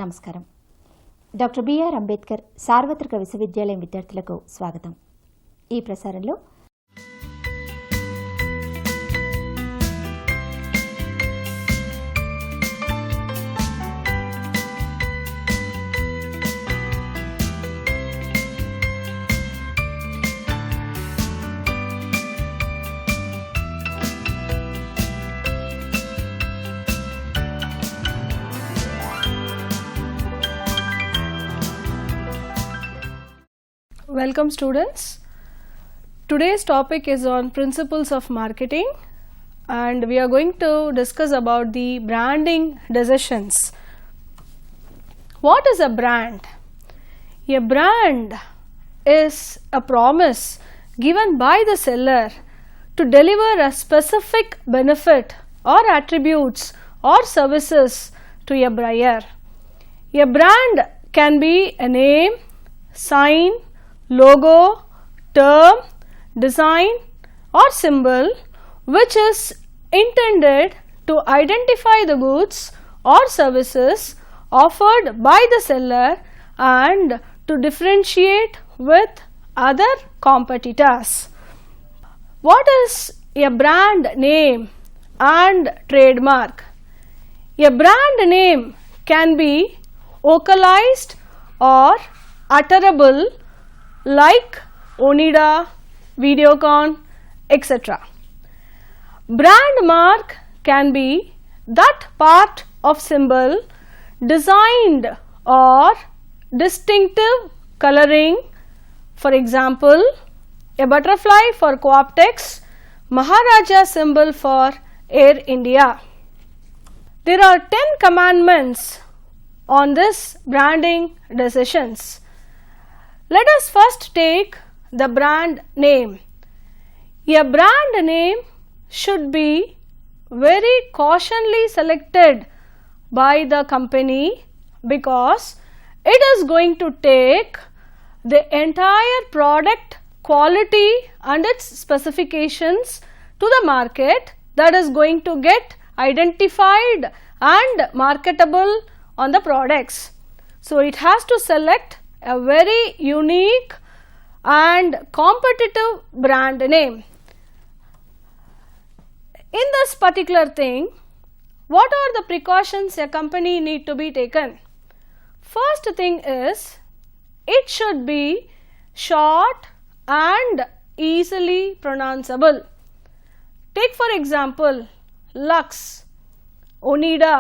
నమస్కారం. Doctor BR Ambedkar సార్వత్రిక విశ్వవిద్యాలయం విద్యార్థులకు స్వాగతం. ఈ ప్రసారంలో Welcome students. Today's topic is on principles of marketing and we are going to discuss about the branding decisions. What is a brand? A brand is a promise given by the seller to deliver a specific benefit or attributes or services to a buyer. A brand can be a name, sign, logo, term, design or symbol which is intended to identify the goods or services offered by the seller and to differentiate with other competitors. What is a brand name and trademark? A brand name can be vocalized or utterable like Onida, Videocon, etc. Brand mark can be that part of symbol designed or distinctive coloring, for example, a butterfly for Cooptex, Maharaja symbol for Air India. There are 10 commandments on this branding decisions. Let us first take the brand name. A brand name should be very cautiously selected by the company because it is going to take the entire product quality and its specifications to the market that is going to get identified and marketable on the products. So it has to select a very unique and competitive brand name. In this particular thing, what are the precautions a company need to be taken? First thing is, it should be short and easily pronounceable. Take for example, Lux, Onida,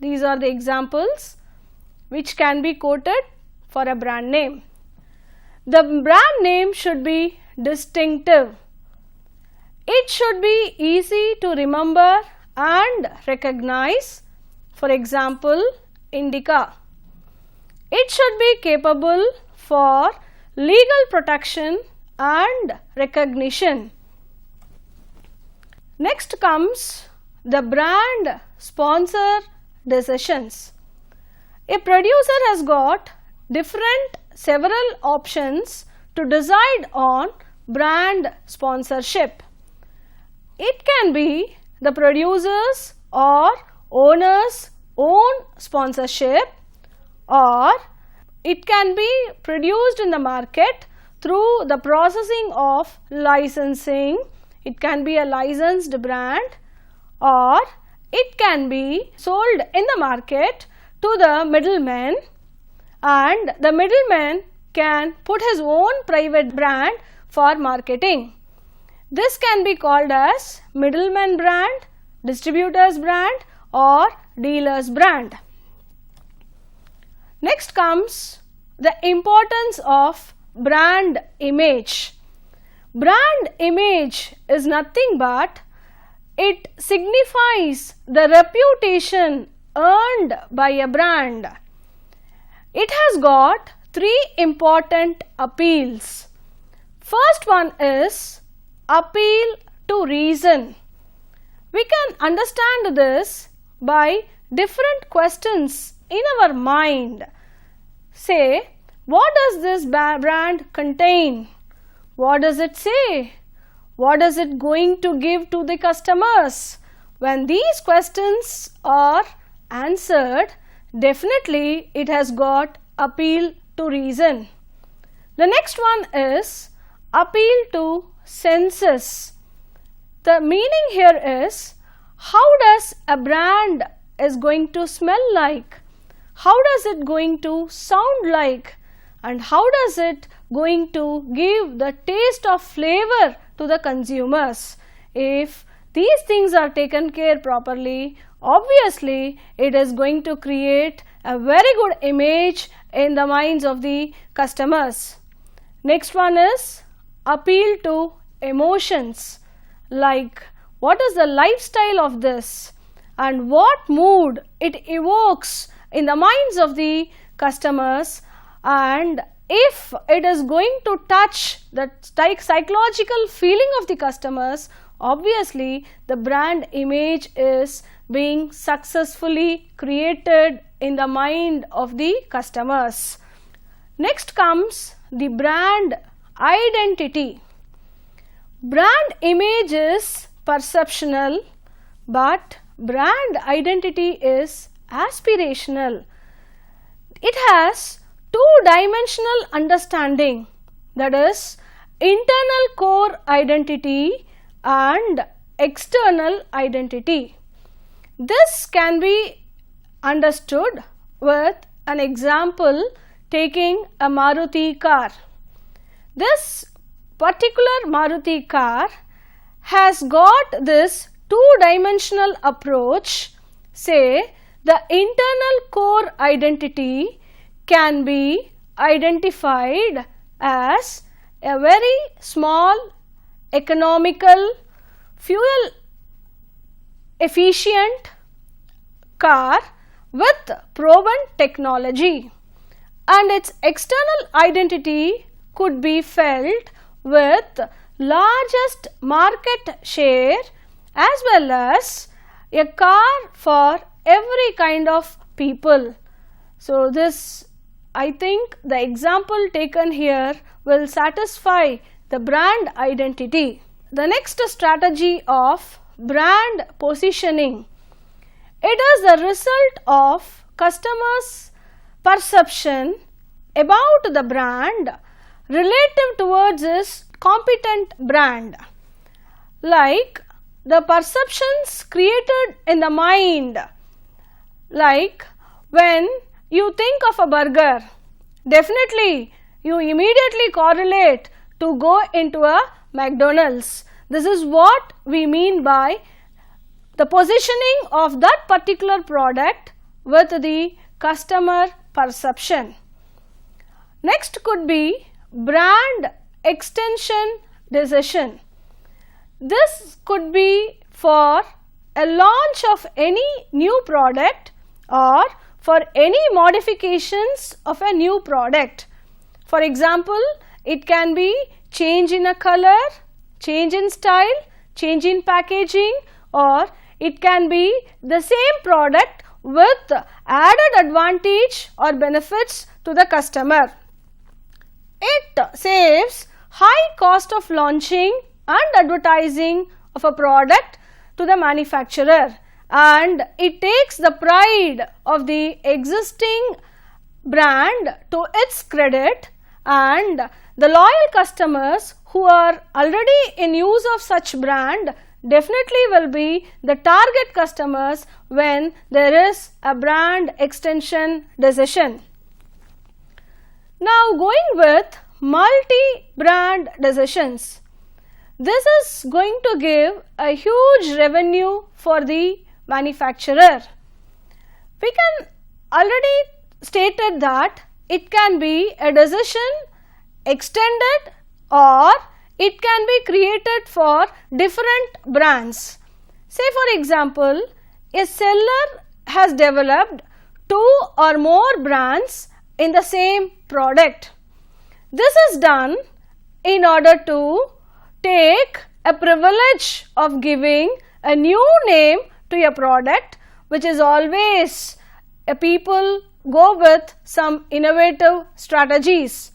these are the examples which can be quoted for a brand name. The brand name should be distinctive. It should be easy to remember and recognize. For example, Indica. It should be capable for legal protection and recognition. Next comes the brand sponsor decisions. A producer has got several options to decide on brand sponsorship. It can be the producer's or owner's own sponsorship, or it can be produced in the market through the processing of licensing. It can be a licensed brand, or it can be sold in the market to the middleman, and the middleman can put his own private brand for marketing. This can be called as middleman brand, distributor's brand or dealer's brand. Next comes the importance of brand image. Brand image is nothing but it signifies the reputation earned by a brand. It has got 3 important appeals. First one is appeal to reason. We can understand this by different questions in our mind. Say, what does this brand contain? What does it say? What is it going to give to the customers? When these questions are answered, definitely it has got appeal to reason. The next one is appeal to senses. The meaning here is how does a brand is going to smell like, how does it going to sound like, and how does it going to give the taste of flavor to the consumers. If these things are taken care properly, obviously it is going to create a very good image in the minds of the customers. Next one is appeal to emotions, like what is the lifestyle of this and what mood it evokes in the minds of the customers, and if it is going to touch the psychological feeling of the customers, obviously the brand image is being successfully created in the mind of the customers. Next comes the brand identity. Brand image is perceptional, but brand identity is aspirational. It has two-dimensional understanding, that is internal core identity and external identity. This can be understood with an example taking a Maruti car. This particular Maruti car has got this two-dimensional approach. Say the internal core identity can be identified as a very small, economical, fuel efficient car with proven technology, and its external identity could be felt with largest market share as well as a car for every kind of people. So this, I think the example taken here will satisfy the brand identity. The next strategy of brand positioning. It is the result of customers' perception about the brand relative towards its competent brand. Like the perceptions created in the mind, like when you think of a burger, definitely you immediately correlate to go into a McDonald's. This is what we mean by the positioning of that particular product with the customer perception. Next could be brand extension decision. This could be for a launch of any new product or for any modifications of a new product. For example, it can be change in a color, change in style, change in packaging, or it can be the same product with added advantage or benefits to the customer. It saves high cost of launching and advertising of a product to the manufacturer, and it takes the pride of the existing brand to its credit, and the loyal customers who are already in use of such brand definitely will be the target customers when there is a brand extension decision. Now going with multi-brand decisions. This is going to give a huge revenue for the manufacturer. We can already stated that it can be a decision extended or it can be created for different brands. Say for example, a seller has developed 2 or more brands in the same product. This is done in order to take a privilege of giving a new name to a product, which is always people go with some innovative strategies,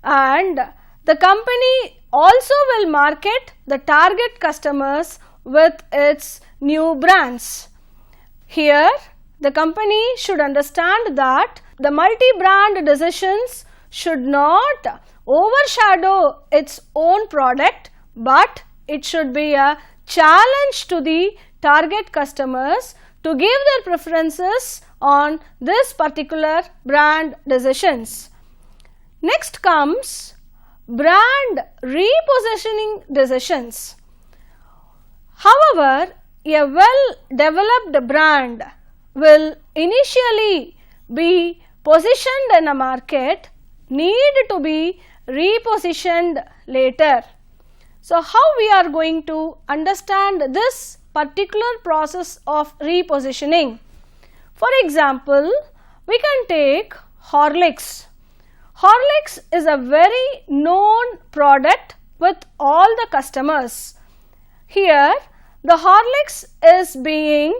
and the company also will market the target customers with its new brands. Here the company should understand that the multi-brand decisions should not overshadow its own product, but it should be a challenge to the target customers to give their preferences on this particular brand decisions. Next comes brand repositioning decisions. However, a well-developed brand will initially be positioned in a market, need to be repositioned later. So, how we are going to understand this particular process of repositioning? For example, we can take Horlicks. Horlicks is a very known product with all the customers. Here, the Horlicks is being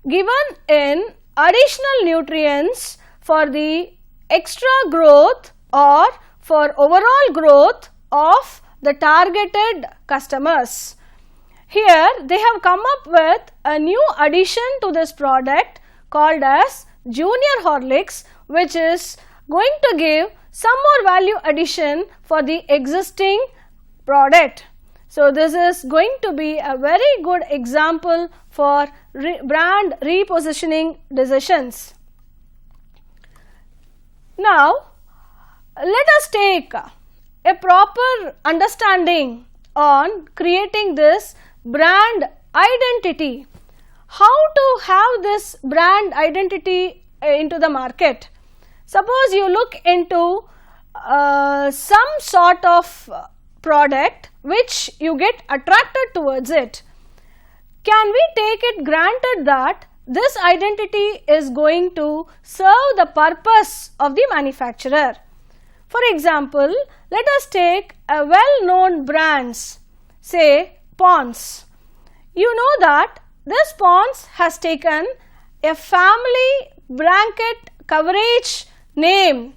given in additional nutrients for the extra growth or for overall growth of the targeted customers. Here, they have come up with a new addition to this product called as Junior Horlicks, which is going to give some more value addition for the existing product. So, this is going to be a very good example for brand repositioning decisions. Now, let us take a proper understanding on creating this brand identity. How to have this brand identity into the market? Suppose you look into some sort of product which you get attracted towards it. Can we take it granted that this identity is going to serve the purpose of the manufacturer? For example, let us take a well-known brands, say Pond's. You know that this Pond's has taken a family blanket coverage name.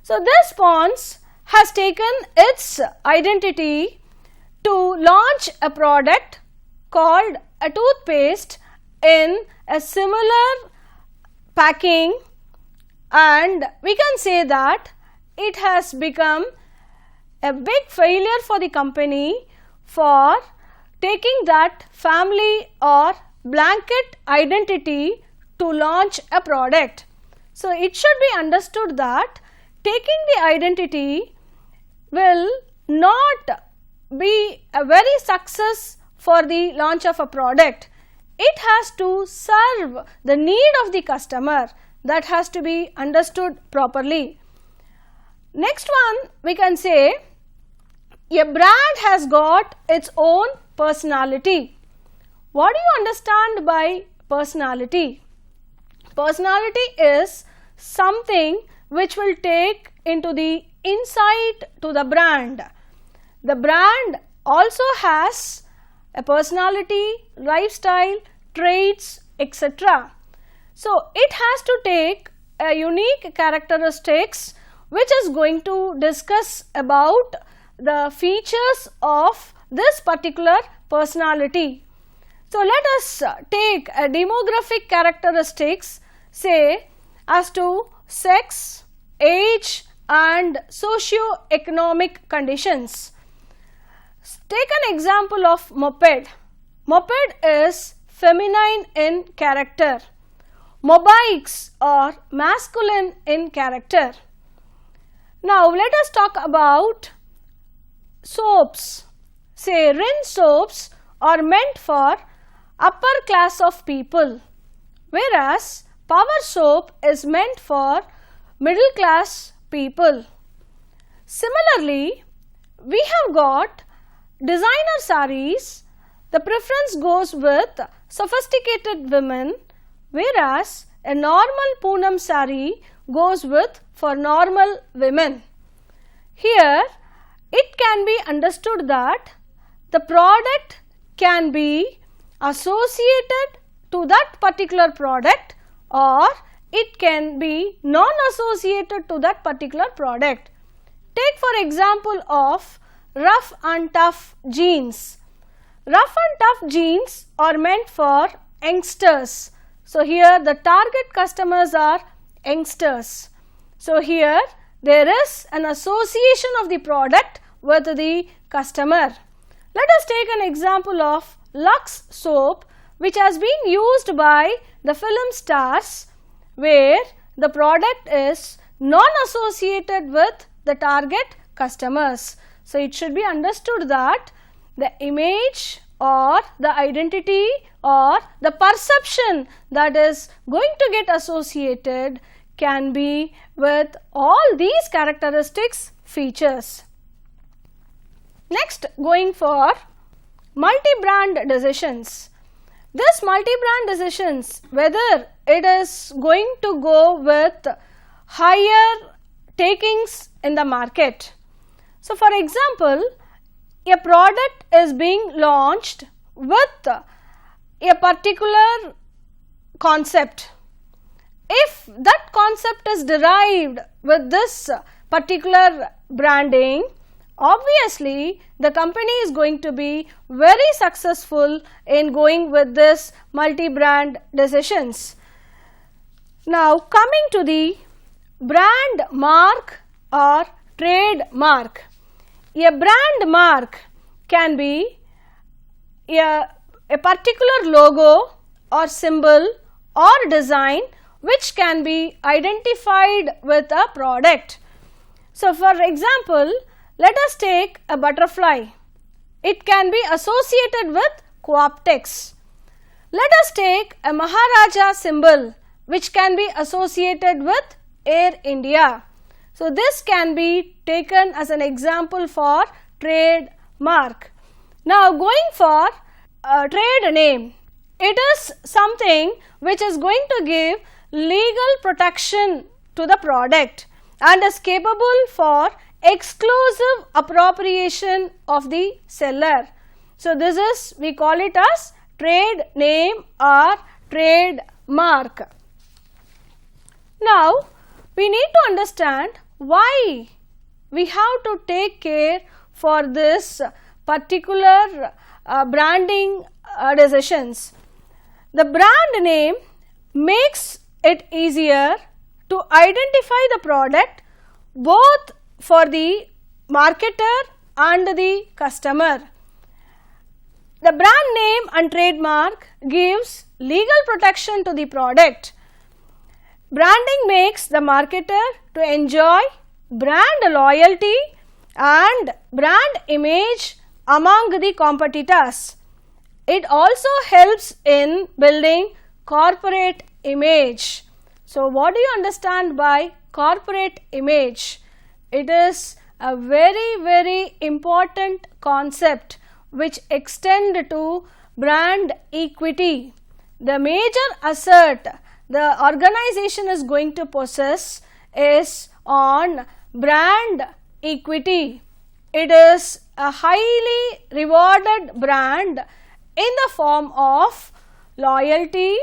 So, this Pond's has taken its identity to launch a product called a toothpaste in a similar packing, and we can say that it has become a big failure for the company for taking that family or blanket identity to launch a product. So, it should be understood that taking the identity will not be a very success for the launch of a product. It has to serve the need of the customer. That has to be understood properly. Next one, we can say a brand has got its own personality. What do you understand by personality? Personality is something which will take into the insight to the brand. The brand also has a personality, lifestyle, traits, etc. So, it has to take a unique characteristics which is going to discuss about the features of this particular personality. So, let us take a demographic characteristics, say as to sex, age and socio-economic conditions. Take an example of moped. Moped is feminine in character. Mobikes are masculine in character. Now, let us talk about soaps. Say rinse soaps are meant for upper class of people, whereas power soap is meant for middle class people. Similarly, we have got designer sarees. The preference goes with sophisticated women, whereas a normal Poonam saree goes with for normal women. Here, it can be understood that the product can be associated to that particular product or it can be non-associated to that particular product. Take for example of rough and tough jeans. Rough and tough jeans are meant for youngsters. So here the target customers are youngsters. So here there is an association of the product with the customer. Let us take an example of Lux soap, which has been used by the film stars, where the product is non-associated with the target customers. So it should be understood that the image or the identity or the perception that is going to get associated can be with all these characteristics features. Next, going for multi-brand decisions. This multi-brand decisions, whether it is going to go with higher takings in the market. So for example, a product is being launched with a particular concept. If that concept is derived with this particular branding, obviously the company is going to be very successful in going with this multi-brand decisions. Now coming to the brand mark or trademark. A brand mark can be a particular logo or symbol or design which can be identified with a product. So for example, let us take a butterfly. It can be associated with Cooptex. Let us take a Maharaja symbol which can be associated with Air India. So this can be taken as an example for trademark. Now going for a trade name. It is something which is going to give legal protection to the product and is capable for exclusive appropriation of the seller. So this is, we call it as trade name or trademark. Now we need to understand why we have to take care for this particular branding decisions. The brand name makes it easier to identify the product both for the marketer and the customer. The brand name and trademark gives legal protection to the product. Branding makes the marketer to enjoy brand loyalty and brand image among the competitors. It also helps in building corporate image. So what do you understand by corporate image? It is a very important concept which extend to brand equity. The major asset the organization is going to possess is on brand equity. It is a highly rewarded brand in the form of loyalty,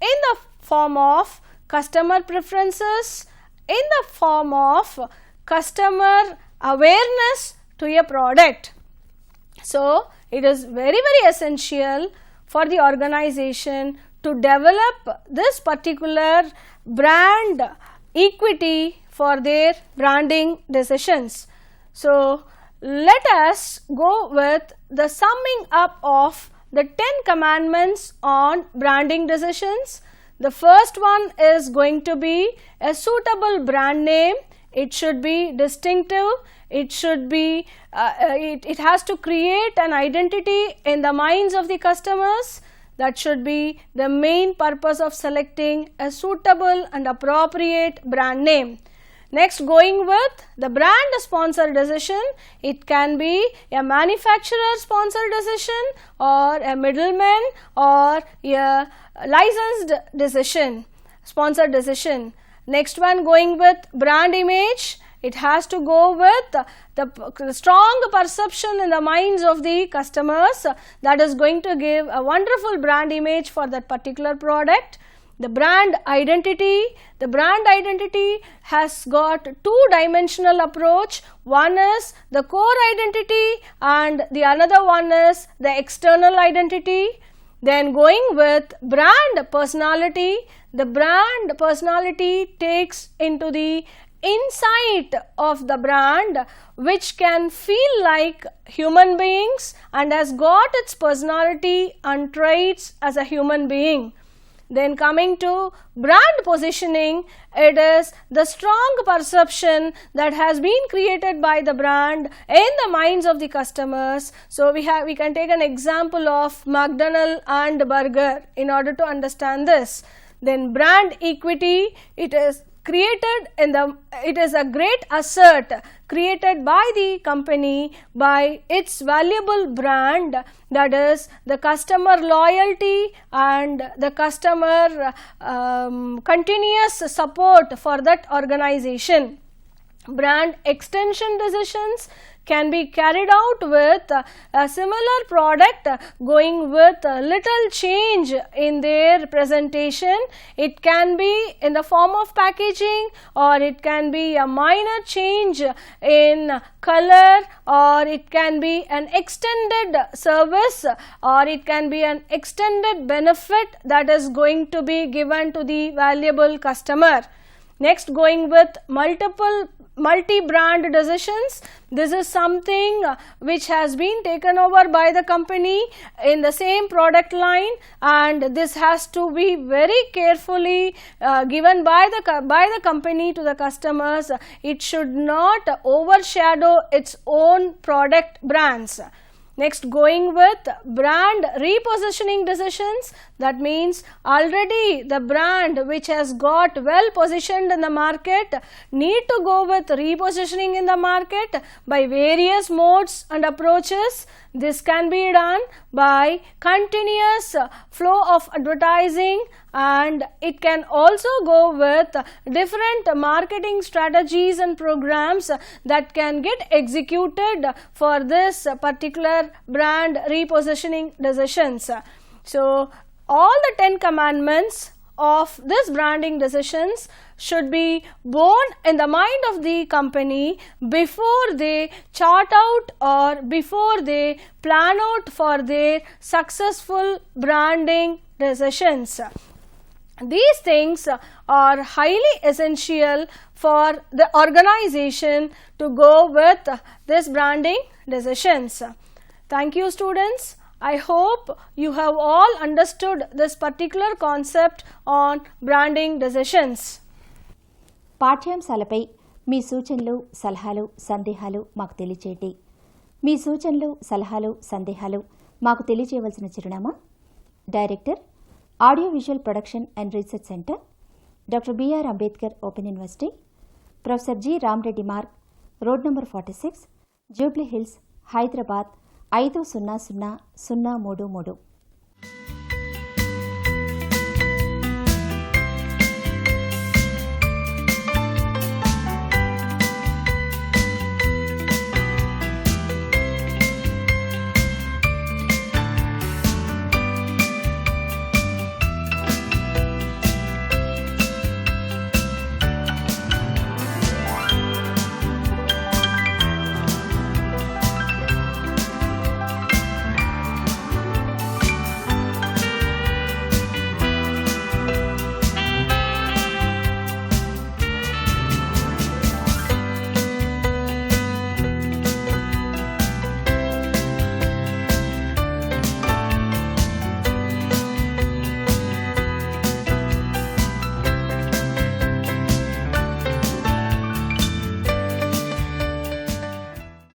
in the form of customer preferences, in the form of customer awareness to a product. So it is very essential for the organization to develop this particular brand equity for their branding decisions. So let us go with the summing up of the 10 commandments on branding decisions. The first one is going to be a suitable brand name. It should be distinctive. It should be it has to create an identity in the minds of the customers. That should be the main purpose of selecting a suitable and appropriate brand name. Next, going with the brand sponsor decision. It can be a manufacturer sponsor decision or a middleman or a licensed decision, sponsor decision. Next one, going with brand image. It has to go with the strong perception in the minds of the customers that is going to give a wonderful brand image for that particular product. The brand identity. The brand identity has got two-dimensional approach. One is the core identity and the another one is the external identity. Then going with brand personality, the brand personality takes into the insight of the brand, which can feel like human beings and has got its personality and traits as a human being. Then coming to brand positioning, it is the strong perception that has been created by the brand in the minds of the customers. So we can take an example of McDonald's and burger in order to understand this. Then brand equity, it is a great asset created by the company by its valuable brand, that is the customer loyalty and the customer continuous support for that organization. Brand extension decisions can be carried out with a similar product going with a little change in their presentation. It can be in the form of packaging, or it can be a minor change in color, or it can be an extended service, or it can be an extended benefit that is going to be given to the valuable customer. Next, going with multi-brand decisions. This is something which has been taken over by the company in the same product line, and this has to be very carefully given by the company to the customers. It should not overshadow its own product brands. Next, going with brand repositioning decisions. That means already the brand which has got well positioned in the market need to go with repositioning in the market by various modes and approaches. This can be done by continuous flow of advertising, and it can also go with different marketing strategies and programs that can get executed for this particular brand repositioning decisions. So all the 10 commandments of this branding decisions should be born in the mind of the company before they chart out or before they plan out for their successful branding decisions. These things are highly essential for the organization to go with this branding decisions. Thank you, students. I hope you have all understood this particular concept on branding decisions. పాఠ్యాంశాలపై మీ సూచనలు, సలహాలు, సందేహాలు మాకు తెలియచేయండి. మీ సూచనలు, సలహాలు, సందేహాలు మాకు తెలియజేయవలసిన చిరునామా: director, audio visual production and research centre, doctor BR Ambedkar open university, professor G Ramareddy Marg, road number 46, jubilee hills, Hyderabad 500033.